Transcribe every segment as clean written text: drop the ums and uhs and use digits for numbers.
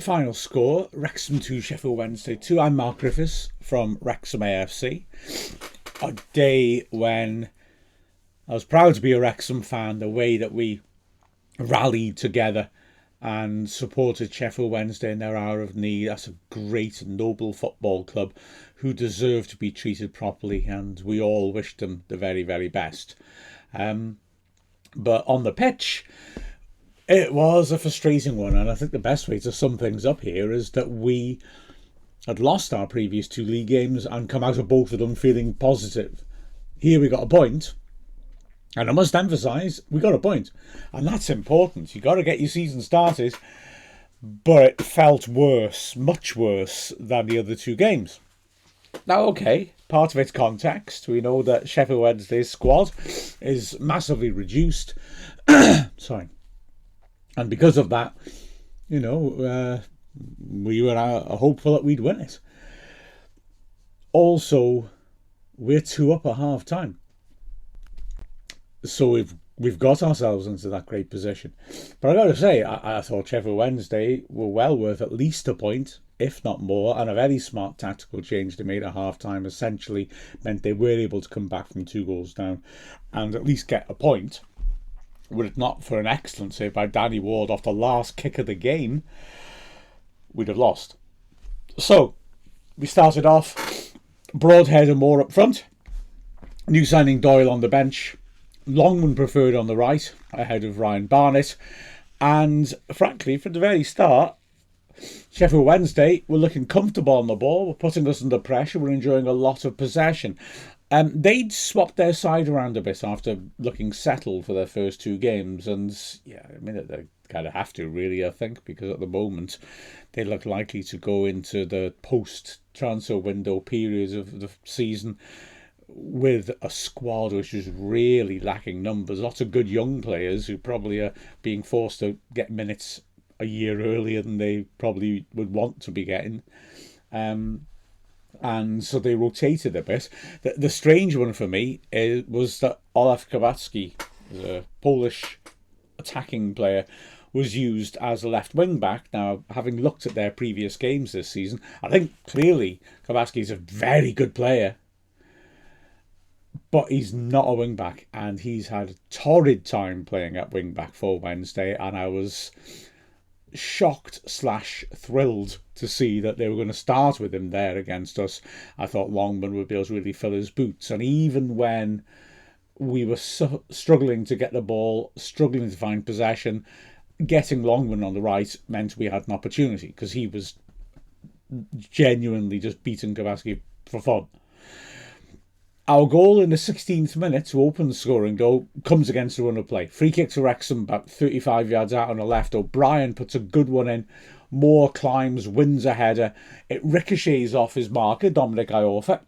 final score, Wrexham 2, Sheffield Wednesday 2. I'm Mark Griffiths from Wrexham AFC. A day when I was proud to be a Wrexham fan, the way that we rallied together and supported Sheffield Wednesday in their hour of need. That's a great and noble football club who deserve to be treated properly, and we all wished them the very, very best. But on the pitch, it was a frustrating one, and I think the best way to sum things up here is that we had lost our previous two league games and come out of both of them feeling positive. Here we got a point, and I must emphasise, we got a point, and that's important. You got to get your season started, but it felt worse, much worse than the other two games. Now, okay, part of its context, we know that Sheffield Wednesday's squad is massively reduced. Sorry. And because of that, we were hopeful that we'd win it. Also, we're 2 up at half time. So we've got ourselves into that great position. But I got to say, I thought Sheffield Wednesday were well worth at least a point, if not more, and a very smart tactical change they made at half-time essentially meant they were able to come back from 2 goals down and at least get a point. Were it not for an excellent save by Danny Ward off the last kick of the game, we'd have lost. So, we started off Broadhead and Moore up front, new signing Doyle on the bench, Longman preferred on the right ahead of Ryan Barnett, and frankly, from the very start, Sheffield Wednesday were looking comfortable on the ball, were putting us under pressure, were enjoying a lot of possession. They'd swapped their side around a bit after looking settled for their first 2 games, and they kind of have to really, I think, because at the moment they look likely to go into the post-transfer window periods of the season with a squad which is really lacking numbers. Lots of good young players who probably are being forced to get minutes a year earlier than they probably would want to be getting. And so they rotated a bit. The strange one for me was that Olaf Kowalski, the Polish attacking player, was used as a left wing back. Now, having looked at their previous games this season, I think clearly Kowalski is a very good player, but he's not a wing back, and he's had a torrid time playing at wing back for Wednesday, and I was shocked/thrilled to see that they were going to start with him there against us. I thought Longman would be able to really fill his boots, and even when we were struggling to get the ball, struggling to find possession, getting Longman on the right meant we had an opportunity, because he was genuinely just beating Kowalski for fun. Our goal in the 16th minute to open the scoring goal comes against the run of play. Free kick to Wrexham, about 35 yards out on the left. O'Brien puts a good one in. Moore climbs, wins a header. It ricochets off his marker, Dominic Iorfa.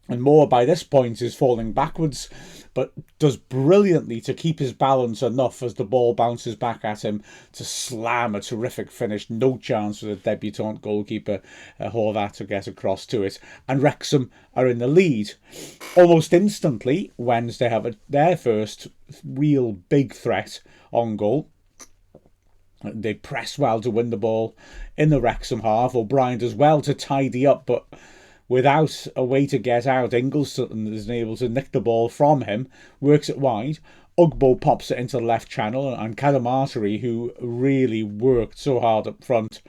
And Moore, by this point, is falling backwards, but does brilliantly to keep his balance enough as the ball bounces back at him to slam a terrific finish. No chance for the debutant goalkeeper, Horvath, to get across to it. And Wrexham are in the lead. Almost instantly, Wednesday have their first real big threat on goal. They press well to win the ball in the Wrexham half. O'Brien does well to tidy up, but without a way to get out, Ingleson isn't able to nick the ball from him, works it wide. Ugbo pops it into the left channel, and Cadamarteri, who really worked so hard up front,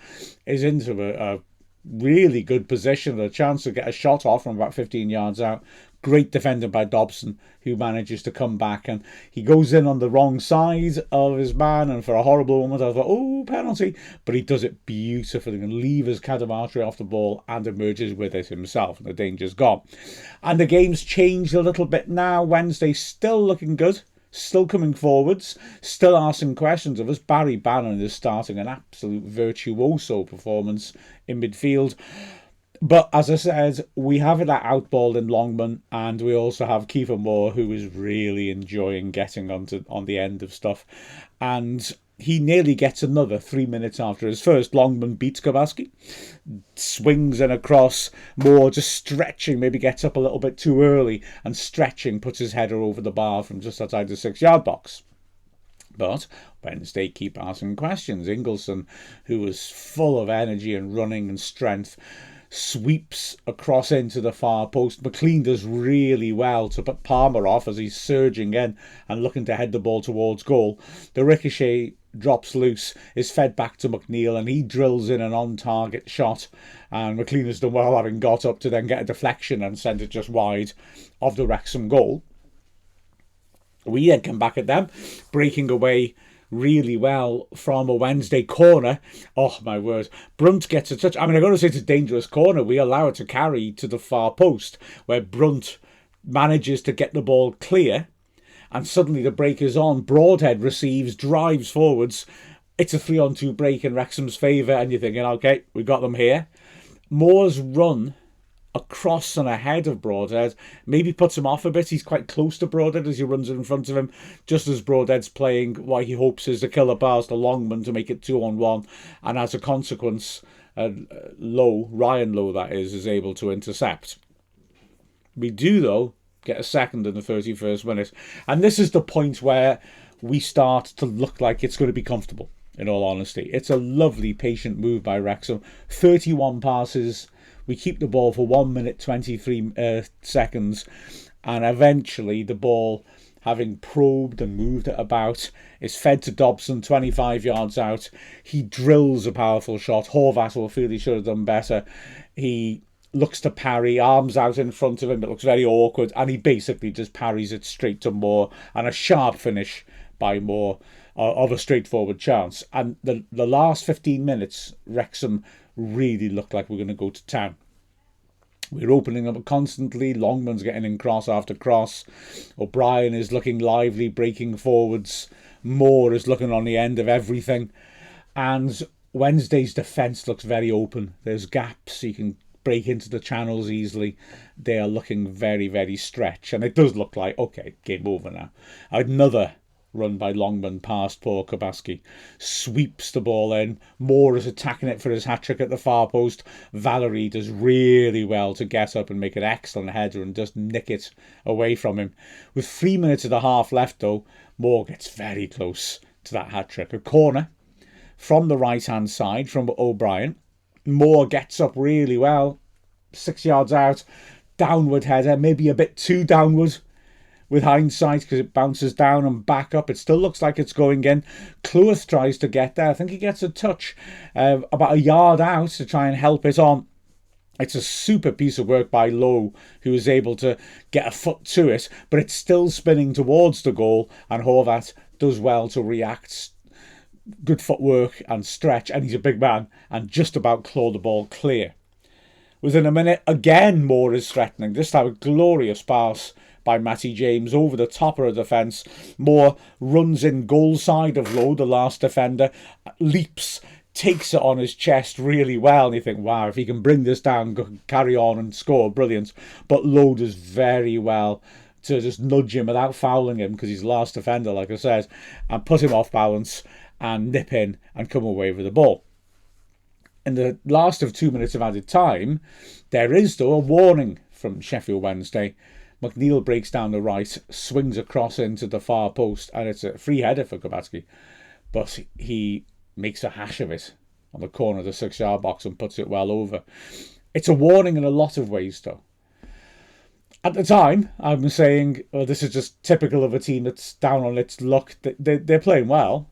is into a really good position, a chance to get a shot off from about 15 yards out. Great defending by Dobson, who manages to come back, and he goes in on the wrong side of his man, and for a horrible moment I thought, oh, penalty, but he does it beautifully and levers Cadamarteri off the ball and emerges with it himself, and the danger's gone. And the game's changed a little bit now. Wednesday still looking good, still coming forwards, still asking questions of us. Barry Bannon is starting an absolute virtuoso performance in midfield. But as I said, we have that outball in Longman, and we also have Kiefer Moore, who is really enjoying getting on the end of stuff. And he nearly gets another 3 minutes after his first. Longman beats Kowalski, swings in across. Moore just stretching, maybe gets up a little bit too early, and stretching puts his header over the bar from just outside the 6-yard box. But Wednesday keep asking questions. Ingleson, who was full of energy and running and strength, sweeps across into the far post. McLean does really well to put Palmer off as he's surging in and looking to head the ball towards goal. The ricochet drops loose, is fed back to McNeil, and he drills in an on-target shot. And McLean has done well, having got up to then get a deflection and send it just wide of the Wrexham goal. We then come back at them, breaking away really well from a Wednesday corner. Oh, my word. Brunt gets a touch. I mean, I've got to say it's a dangerous corner. We allow it to carry to the far post, where Brunt manages to get the ball clear. And suddenly the break is on. Broadhead receives, drives forwards. It's a 3-on-2 break in Wrexham's favour. And you're thinking, OK, we got them here. Moore's run across and ahead of Broadhead maybe puts him off a bit. He's quite close to Broadhead as he runs in front of him, just as Broadhead's playing what he hopes is a killer pass to Longman to make it 2-on-1, and as a consequence Ryan Lowe that is able to intercept. We do though get a second in the 31st minute, and this is the point where we start to look like it's going to be comfortable. In all honesty, it's a lovely patient move by Wrexham. 31 passes. We keep the ball for 1 minute 23 seconds, and eventually the ball, having probed and moved it about, is fed to Dobson 25 yards out. He drills a powerful shot. Horvath will feel he should have done better. He looks to parry, arms out in front of him. It looks very awkward, and he basically just parries it straight to Moore, and a sharp finish by Moore of a straightforward chance. And the last 15 minutes, Wrexham really looked like we're going to go to town. We're opening up constantly. Longman's getting in cross after cross. O'Brien is looking lively, breaking forwards. Moore is looking on the end of everything. And Wednesday's defence looks very open. There's gaps. You can break into the channels easily. They are looking very, very stretched. And it does look like, OK, game over now. Another run by Longman past Paul Kabaski, sweeps the ball in. Moore is attacking it for his hat-trick at the far post. Valerie does really well to get up and make an excellent header and just nick it away from him. With 3 minutes of the half left though, Moore gets very close to that hat-trick. A corner from the right-hand side from O'Brien. Moore gets up really well, 6 yards out, downward header, maybe a bit too downward with hindsight, because it bounces down and back up. It still looks like it's going in. Cleworth tries to get there. I think he gets a touch about a yard out to try and help it on. It's a super piece of work by Lowe, who is able to get a foot to it, but it's still spinning towards the goal, and Horvath does well to react. Good footwork and stretch, and he's a big man, and just about claw the ball clear. Within a minute, again Moore is threatening. This time a glorious pass by Matty James over the top of the defence. Moore runs in goal side of Lowe, the last defender, leaps, takes it on his chest really well, and you think, wow, if he can bring this down, carry on and score, brilliant. But Lowe does very well to just nudge him without fouling him, because he's the last defender, like I said, and put him off balance and nip in and come away with the ball. In the last of 2 minutes of added time, there is though a warning from Sheffield Wednesday. McNeil breaks down the right, swings across into the far post, and it's a free header for Kabatsky. But he makes a hash of it on the corner of the 6-yard box and puts it well over. It's a warning in a lot of ways, though. At the time, I was saying, oh, this is just typical of a team that's down on its luck. They're playing well,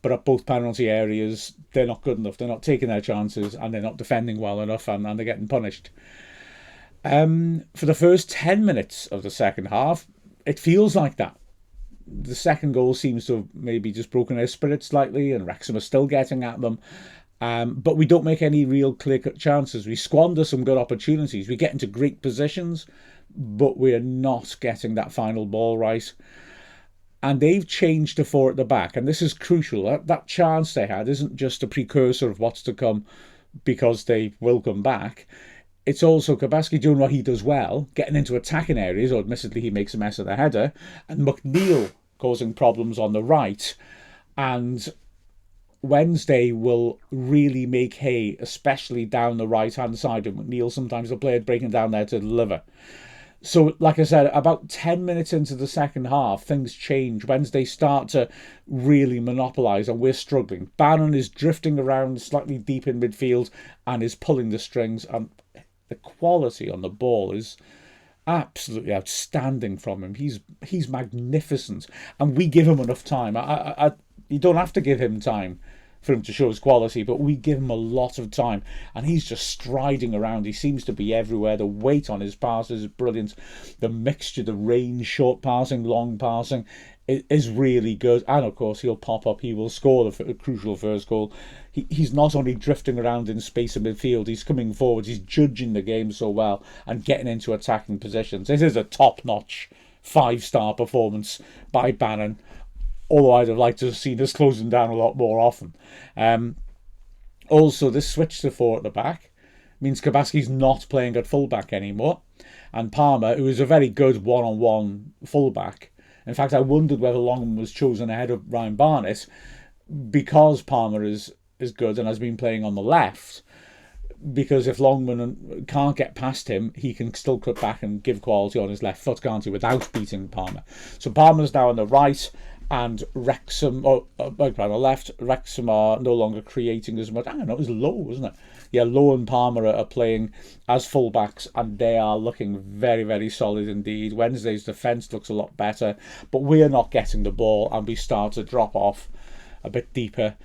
but at both penalty areas, they're not good enough. They're not taking their chances, and they're not defending well enough, and they're getting punished. For the first 10 minutes of the second half, it feels like that. The second goal seems to have maybe just broken their spirit slightly, and Wrexham are still getting at them. But we don't make any real clear-cut chances. We squander some good opportunities. We get into great positions, but we're not getting that final ball right. And they've changed to 4 at the back, and this is crucial. That chance they had isn't just a precursor of what's to come, because they will come back. It's also Kabatsky doing what he does well, getting into attacking areas, or admittedly he makes a mess of the header, and McNeil causing problems on the right. And Wednesday will really make hay, especially down the right-hand side of McNeil. Sometimes the player breaking down there to deliver. So, like I said, about 10 minutes into the second half, things change. Wednesday start to really monopolise, and we're struggling. Bannon is drifting around slightly deep in midfield and is pulling the strings. And the quality on the ball is absolutely outstanding from him. He's magnificent, and we give him enough time. You don't have to give him time for him to show his quality, but we give him a lot of time, and he's just striding around. He seems to be everywhere. The weight on his passes is brilliant. The mixture, the range, short passing, long passing, is really good. And of course, he'll pop up. He will score the crucial first goal. He's not only drifting around in space in midfield, he's coming forward. He's judging the game so well and getting into attacking positions. This is a top-notch 5-star performance by Bannon, although I'd have liked to have seen us closing down a lot more often. Also, this switch to 4 at the back means Kabaski's not playing at fullback anymore. And Palmer, who is a very good one-on-one fullback, in fact, I wondered whether Longman was chosen ahead of Ryan Barnett because Palmer is good and has been playing on the left. Because if Longman can't get past him, he can still cut back and give quality on his left foot, can't he, without beating Palmer. So Palmer's now on the right, and Wrexham, on the left. Wrexham are no longer creating as much. I don't know, it was Lowe, wasn't it? Yeah, Lowe and Palmer are playing as fullbacks, and they are looking very, very solid indeed. Wednesday's defence looks a lot better, but we're not getting the ball, and we start to drop off a bit deeper.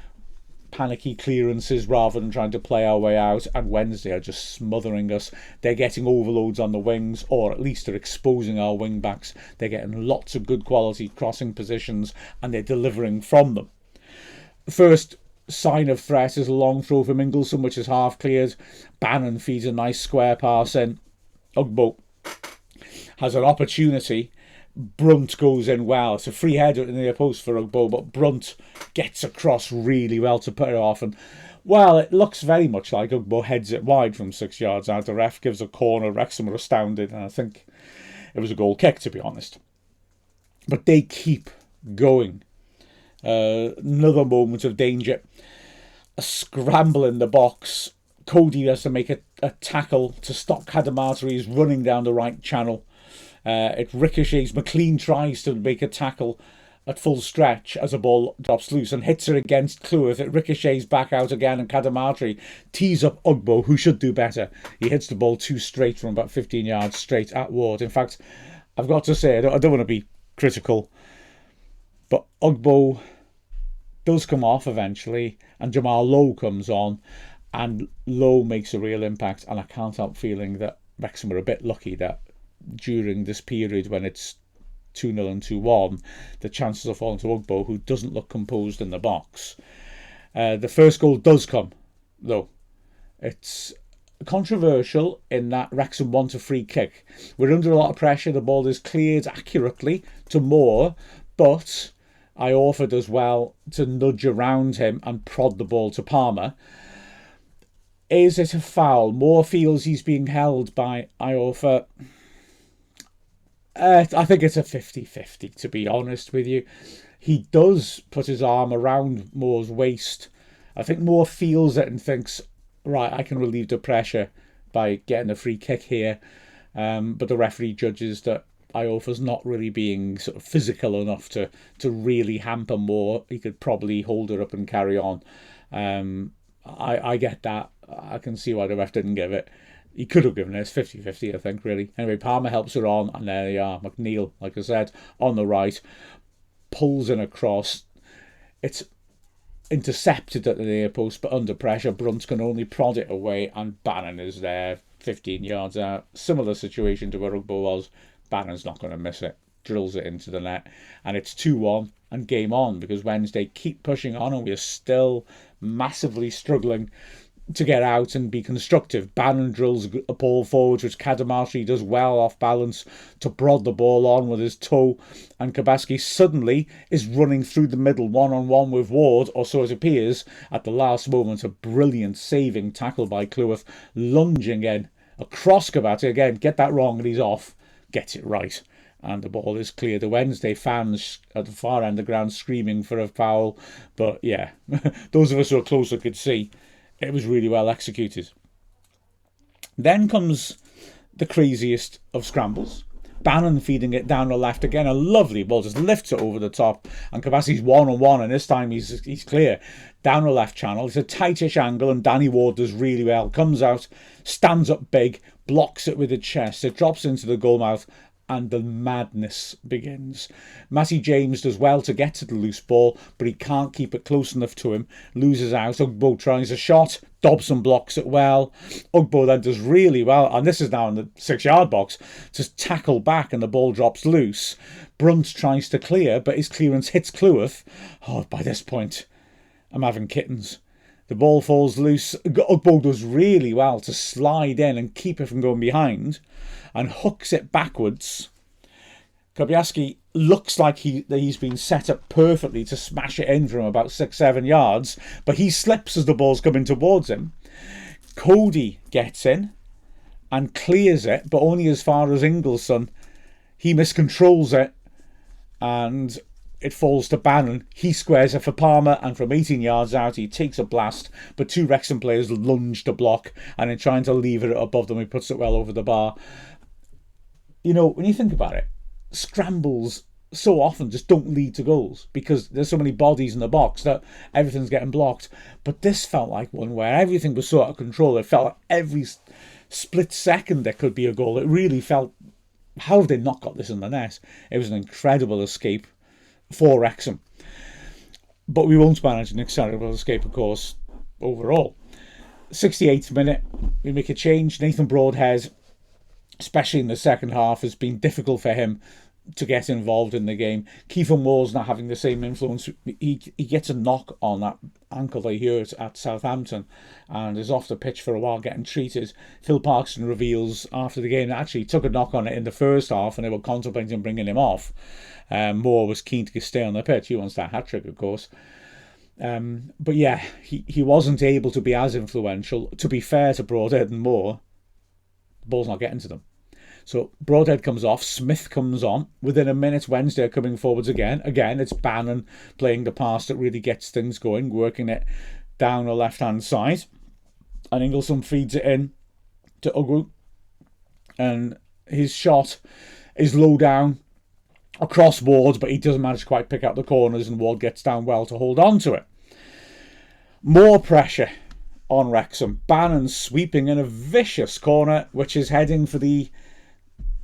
Panicky clearances rather than trying to play our way out, and Wednesday are just smothering us. They're getting overloads on the wings, or at least they're exposing our wing backs. They're getting lots of good quality crossing positions, and they're delivering from them. First sign of threat is a long throw from Ingleson, which is half cleared. Bannon feeds a nice square pass in. Ugbo has an opportunity. Brunt goes in well. It's a free header in the near post for Ugbo, but Brunt gets across really well to put it off. And, well, it looks very much like Ugbo heads it wide from 6 yards out. The ref gives a corner. Wrexham are astounded, and I think it was a goal kick, to be honest. But they keep going. Another moment of danger. A scramble in the box. Cody has to make a tackle to stop Cadamarteri. He's running down the right channel. It ricochets. McLean tries to make a tackle at full stretch as a ball drops loose and hits it against Cleworth. It ricochets back out again, and Cadamarteri tees up Ugbo, who should do better. He hits the ball too straight from about 15 yards straight at Ward. In fact, I've got to say, I don't want to be critical, but Ugbo does come off eventually, and Jamal Lowe comes on, and Lowe makes a real impact. And I can't help feeling that Wrexham are a bit lucky that during this period when it's 2-0 and 2-1, the chances are falling to Ugbo, who doesn't look composed in the box. The first goal does come, though. It's controversial in that Wrexham want a free kick. We're under a lot of pressure. The ball is cleared accurately to Moore, but Iorfa does well to nudge around him and prod the ball to Palmer. Is it a foul? Moore feels he's being held by Iorfa. I think it's a 50-50, to be honest with you. He does put his arm around Moore's waist. I think Moore feels it and thinks, right, I can relieve the pressure by getting a free kick here. But the referee judges that Iorfa's not really being sort of physical enough to really hamper Moore. He could probably hold her up and carry on. I get that. I can see why the ref didn't give it. He could have given it. It's 50-50, I think, really. Anyway, Palmer helps her on, and there they are. McNeil, like I said, on the right, pulls in across. It's intercepted at the near post, but under pressure, Brunt can only prod it away, and Bannon is there, 15 yards out. Similar situation to where Ugbo was. Bannon's not going to miss it. Drills it into the net, and it's 2-1, and game on, because Wednesday keep pushing on, and we're still massively struggling to get out and be constructive. Bannon drills a ball forward, which Cadamarteri does well off balance to prod the ball on with his toe, and Kabaski suddenly is running through the middle one-on-one with Ward, or so it appears. At the last moment, a brilliant saving tackle by Cleworth, lunging in across Kabaski. Again, get that wrong and he's off. Gets it right. And the ball is clear. The Wednesday fans at the far end of the ground screaming for a foul. But yeah, those of us who are closer could see it was really well executed. Then comes the craziest of scrambles. Bannon feeding it down the left again. A lovely ball, just lifts it over the top. And Kabasi's 1-on-1, and this time he's clear. Down the left channel. It's a tightish angle, and Danny Ward does really well. Comes out, stands up big, blocks it with the chest. It drops into the goalmouth, and the madness begins. Matty James does well to get to the loose ball, but he can't keep it close enough to him. Loses out. Ugbo tries a shot. Dobson blocks it well. Ugbo then does really well, and this is now in the 6-yard box, to tackle back, and the ball drops loose. Brunt tries to clear, but his clearance hits Cleworth. Oh, by this point, I'm having kittens. The ball falls loose. Ugbo does really well to slide in and keep it from going behind, and hooks it backwards. Kobiaski looks like he's been set up perfectly to smash it in from about 6-7 yards, but he slips as the ball's coming towards him. Cody gets in and clears it, but only as far as Ingleson. He miscontrols it, and it falls to Bannon. He squares it for Palmer, and from 18 yards out he takes a blast, but 2 Wrexham players lunge to block, and in trying to lever it above them, he puts it well over the bar. You know, when you think about it, scrambles so often just don't lead to goals because there's so many bodies in the box that everything's getting blocked. But this felt like one where everything was so out of control. It felt like every split second there could be a goal. It really felt, how have they not got this in the net? It was an incredible escape for Wrexham. But we won't manage an incredible escape, of course, overall. 68th minute, we make a change. Nathan Broadhead, especially in the second half, has been difficult for him to get involved in the game. Kiefer Moore's not having the same influence. He gets a knock on that ankle that he hurt at Southampton and is off the pitch for a while getting treated. Phil Parkinson reveals after the game that actually he took a knock on it in the first half and they were contemplating bringing him off. Moore was keen to stay on the pitch. He wants that hat-trick, of course. But yeah, he wasn't able to be as influential. To be fair to Broadhead and Moore, the ball's not getting to them. So Broadhead comes off, Smith comes on. Within a minute, Wednesday are coming forwards again. Again, it's Bannon playing the pass that really gets things going, working it down the left-hand side. And Ingleson feeds it in to Ugwu. And his shot is low down across Ward, but he doesn't manage to quite pick out the corners, and Ward gets down well to hold on to it. More pressure on Wrexham. Bannon sweeping in a vicious corner, which is heading for the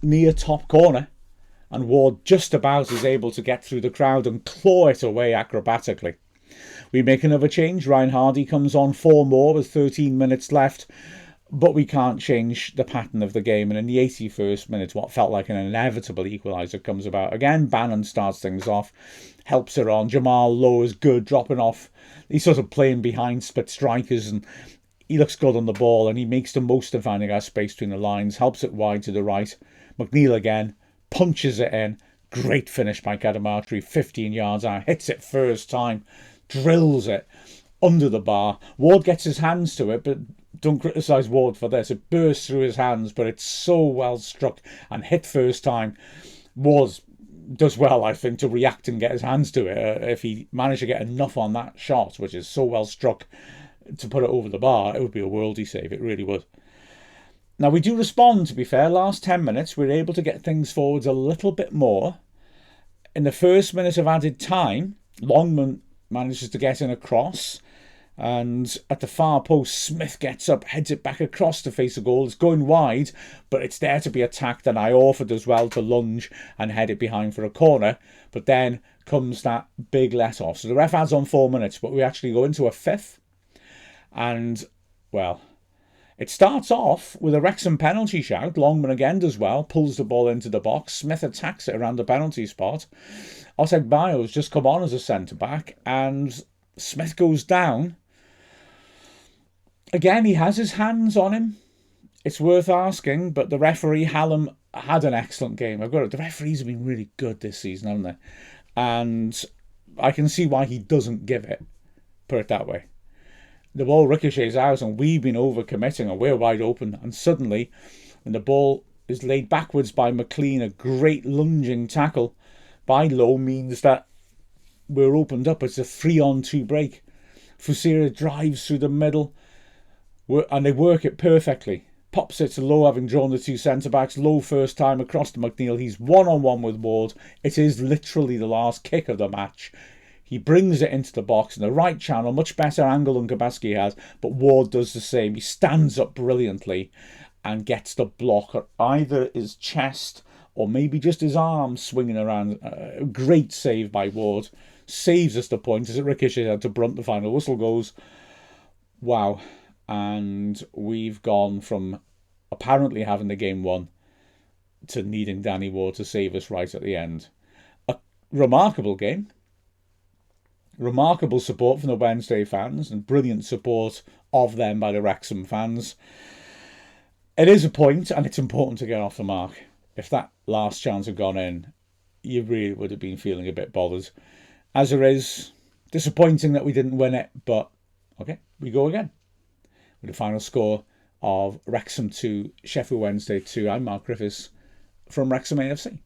near top corner, and Ward just about is able to get through the crowd and claw it away acrobatically. We make another change. Ryan Hardy comes on for Moore with 13 minutes left, but we can't change the pattern of the game, and in the 81st minute what felt like an inevitable equaliser comes about again. Bannon starts things off, helps her on. Jamal Lowe is good, dropping off. He's sort of playing behind split strikers, and he looks good on the ball, and he makes the most of finding our space between the lines, helps it wide to the right. McNeil again, punches it in. Great finish by Cadamartri, 15 yards out, hits it first time, drills it under the bar. Ward gets his hands to it, but don't criticise Ward for this. It bursts through his hands, but it's so well struck and hit first time. Ward does well, I think, to react and get his hands to it. If he managed to get enough on that shot, which is so well struck, to put it over the bar, it would be a worldie save. It really would. Now, we do respond, to be fair. Last 10 minutes, we're able to get things forwards a little bit more. In the first minute of added time, Longman manages to get in a cross. And at the far post, Smith gets up, heads it back across to face the goal. It's going wide, but it's there to be attacked. And Iorfa does well to lunge and head it behind for a corner. But then comes that big let-off. So the ref adds on 4 minutes, but we actually go into a fifth. And, well, it starts off with a Wrexham penalty shout. Longman again does well, pulls the ball into the box. Smith attacks it around the penalty spot. Otegbayo's just come on as a centre-back, and Smith goes down. Again, he has his hands on him. It's worth asking, but the referee, Hallam, had an excellent game. I've got it. The referees have been really good this season, haven't they? And I can see why he doesn't give it, put it that way. The ball ricochets out, and we've been overcommitting, and we're wide open. And suddenly, when the ball is laid backwards by McLean, a great lunging tackle by Lowe means that we're opened up. It's a 3-on-2 break. Fusira drives through the middle, and they work it perfectly. pops it to Lowe, having drawn the two centre-backs. Lowe first time across to McNeil. He's one-on-one with Ward. It is literally the last kick of the match. He brings it into the box in the right channel, much better angle than Kabaski has, but Ward does the same. He stands up brilliantly and gets the block at either his chest or maybe just his arm swinging around. Great save by Ward. Saves us the point as it ricochets out to Brunt. The final whistle goes. Wow. And we've gone from apparently having the game won to needing Danny Ward to save us right at the end. A remarkable game. Remarkable support from the Wednesday fans and brilliant support of them by the Wrexham fans. It is a point, and it's important to get off the mark. If that last chance had gone in, you really would have been feeling a bit bothered. As it is, disappointing that we didn't win it, but okay, we go again. With a final score of Wrexham 2, Sheffield Wednesday 2. I'm Mark Griffiths from Wrexham AFC.